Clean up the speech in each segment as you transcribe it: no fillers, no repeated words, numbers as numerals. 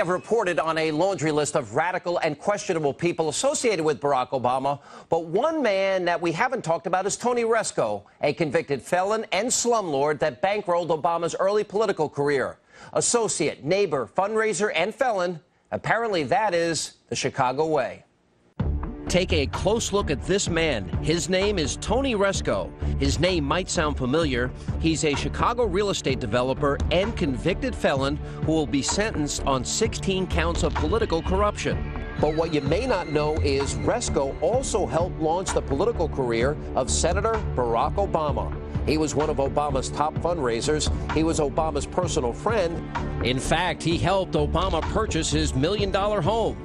have reported on a laundry list of radical and questionable people associated with Barack Obama, but one man that we haven't talked about is Tony Rezko, a convicted felon and slumlord that bankrolled Obama's early political career. Associate, neighbor, fundraiser, and felon. Apparently that is the Chicago way. Take a close look at this man. His name is Tony Rezko. His name might sound familiar. He's a Chicago real estate developer and convicted felon who will be sentenced on 16 counts of political corruption. But what you may not know is Rezko also helped launch the political career of Senator Barack Obama. He was one of Obama's top fundraisers. He was Obama's personal friend. In fact, he helped Obama purchase his $1 million home.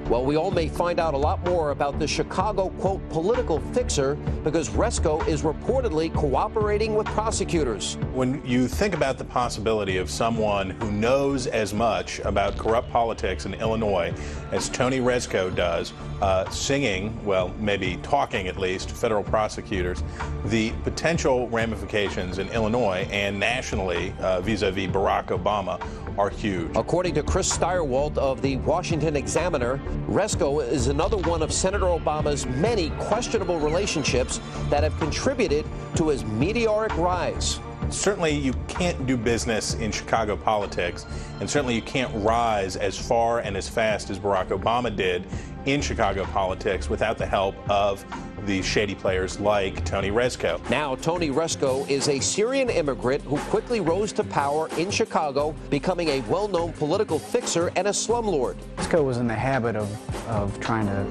Well, we all may find out a lot more about the Chicago, quote, political fixer because Rezko is reportedly cooperating with prosecutors. When you think about the possibility of someone who knows as much about corrupt politics in Illinois as Tony Rezko does, singing, well, maybe talking at least, to federal prosecutors, the potential ramifications in Illinois and nationally vis-a-vis Barack Obama are huge. According to Chris Steyerwalt of the Washington Examiner, Rezko is another one of Senator Obama's many questionable relationships that have contributed to his meteoric rise. Certainly you can't do business in Chicago politics, and certainly you can't rise as far and as fast as Barack Obama did in Chicago politics without the help of the shady players like Tony Rezko. Now, Tony Rezko is a Syrian immigrant who quickly rose to power in Chicago, becoming a well-known political fixer and a slumlord. Rezko was in the habit of trying to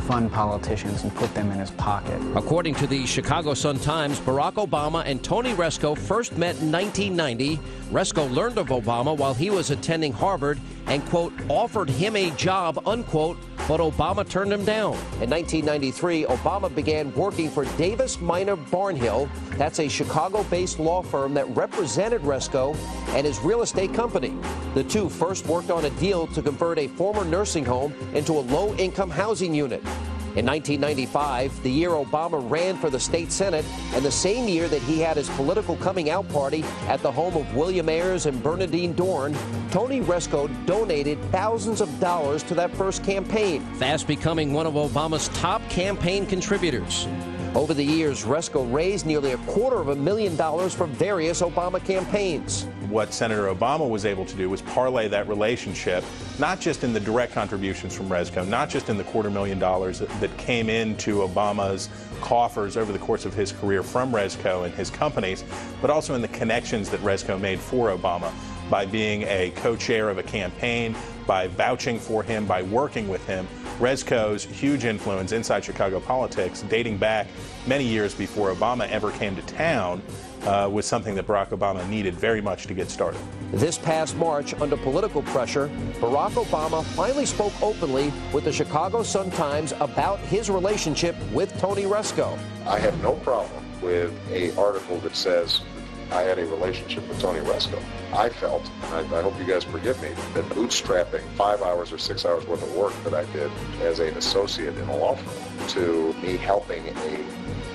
fund politicians and put them in his pocket. According to the Chicago Sun-Times, Barack Obama and Tony Rezko first met in 1990. Rezko learned of Obama while he was attending Harvard and, quote, offered him a job, unquote, but Obama turned him down. In 1993, Obama began working for Davis Minor Barnhill. That's a Chicago-based law firm that represented Rezko and his real estate company. The two first worked on a deal to convert a former nursing home into a low-income housing unit. In 1995, the year Obama ran for the state Senate, and the same year that he had his political coming-out party at the home of William Ayers and Bernadine Dorn, Tony Rezko donated thousands of dollars to that first campaign, fast becoming one of Obama's top campaign contributors. Over the years, Rezko raised nearly $250,000 from various Obama campaigns. What Senator Obama was able to do was parlay that relationship, not just in the direct contributions from Rezko, not just in the $250,000 that came into Obama's coffers over the course of his career from Rezko and his companies, but also in the connections that Rezko made for Obama by being a co-chair of a campaign, by vouching for him, by working with him. Rezko's huge influence inside Chicago politics, dating back many years before Obama ever came to town, was something that Barack Obama needed very much to get started. This past March, under political pressure, Barack Obama finally spoke openly with the Chicago Sun-Times about his relationship with Tony Rezko. I have no problem with an article that says I had a relationship with Tony Rezko. I felt, and I hope you guys forgive me, that bootstrapping 5 hours or 6 hours worth of work that I did as an associate in a law firm to me helping a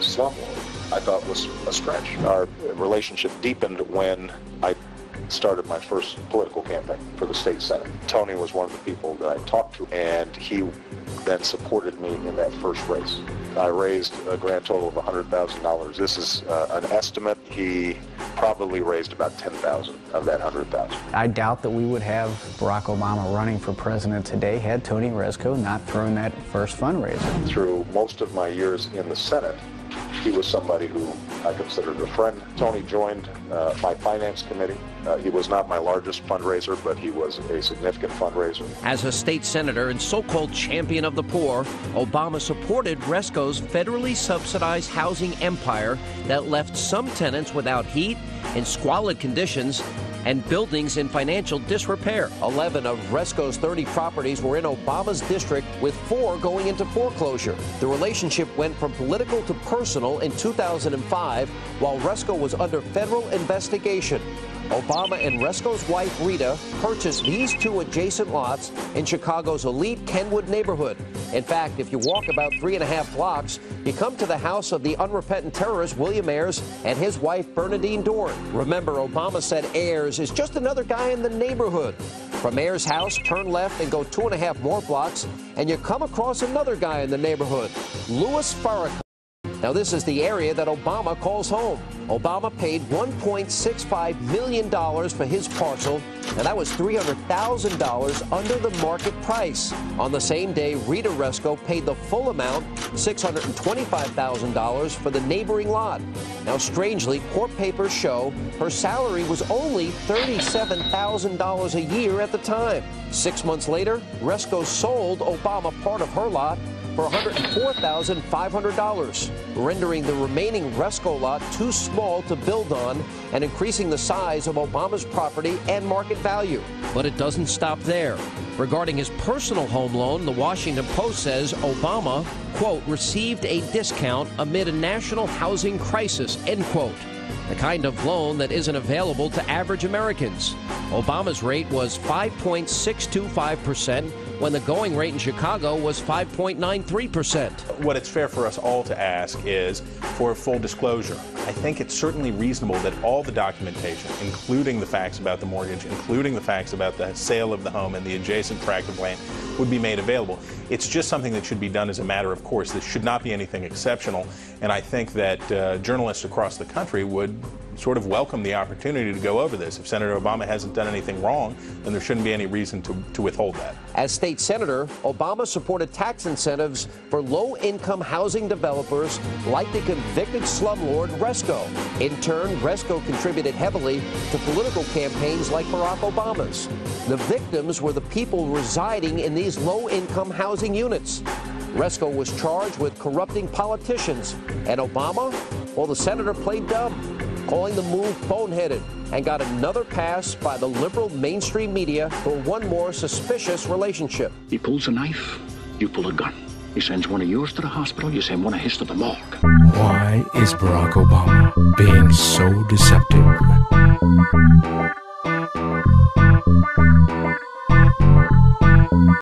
slumlord, I thought was a stretch. Our relationship deepened when I started my first political campaign for the state Senate. Tony was one of the people that I talked to, and he then supported me in that first race. I raised a grand total of $100,000. This is an estimate. He probably raised about $10,000 of that $100,000. I doubt that we would have Barack Obama running for president today had Tony Rezko not thrown that first fundraiser. Through most of my years in the Senate, he was somebody who I considered a friend. Tony joined my finance committee. He was not my largest fundraiser, but he was a significant fundraiser. As a state senator and so-called champion of the poor, Obama supported Rezko's federally subsidized housing empire that left some tenants without heat, in squalid conditions, and buildings in financial disrepair. 11 of Rezko's 30 properties were in Obama's district, with 4 going into foreclosure. The relationship went from political to personal in 2005, while Rezko was under federal investigation. Obama and Rezko's wife, Rita, purchased these 2 adjacent lots in Chicago's elite Kenwood neighborhood. In fact, if you walk about 3.5 blocks, you come to the house of the unrepentant terrorist William Ayers and his wife, Bernadine Dorn. Remember, Obama said Ayers is just another guy in the neighborhood. From Mayor's house, turn left and go 2.5 more blocks, and you come across another guy in the neighborhood, Louis Farrakhan. Now, this is the area that Obama calls home. Obama paid $1.65 million for his parcel, and that was $300,000 under the market price. On the same day, Rita Rezko paid the full amount, $625,000, for the neighboring lot. Now, strangely, court papers show her salary was only $37,000 a year at the time. 6 months later, Rezko sold Obama part of her lot for $104,500, rendering the remaining Rezko lot too small to build on and increasing the size of Obama's property and market value. But it doesn't stop there. Regarding his personal home loan, the Washington Post says Obama, quote, received a discount amid a national housing crisis, end quote. The kind of loan that isn't available to average Americans. Obama's rate was 5.625%, when the going rate in Chicago was 5.93%. What it's fair for us all to ask is for full disclosure. I think it's certainly reasonable that all the documentation, including the facts about the mortgage, including the facts about the sale of the home and the adjacent tract of land, would be made available. It's just something that should be done as a matter of course. This should not be anything exceptional, and I think that journalists across the country would sort of welcome the opportunity to go over this. If Senator Obama hasn't done anything wrong, then there shouldn't be any reason to withhold that. As state senator, Obama supported tax incentives for low-income housing developers like the convicted slumlord Rezko. In turn, Rezko contributed heavily to political campaigns like Barack Obama's. The victims were the people residing in these low-income housing units. Rezko was charged with corrupting politicians, and Obama, well, the senator played dumb, calling the move boneheaded, and got another pass by the liberal mainstream media for one more suspicious relationship. He pulls a knife, you pull a gun. He sends one of yours to the hospital, you send one of his to the morgue. Why is Barack Obama being so deceptive?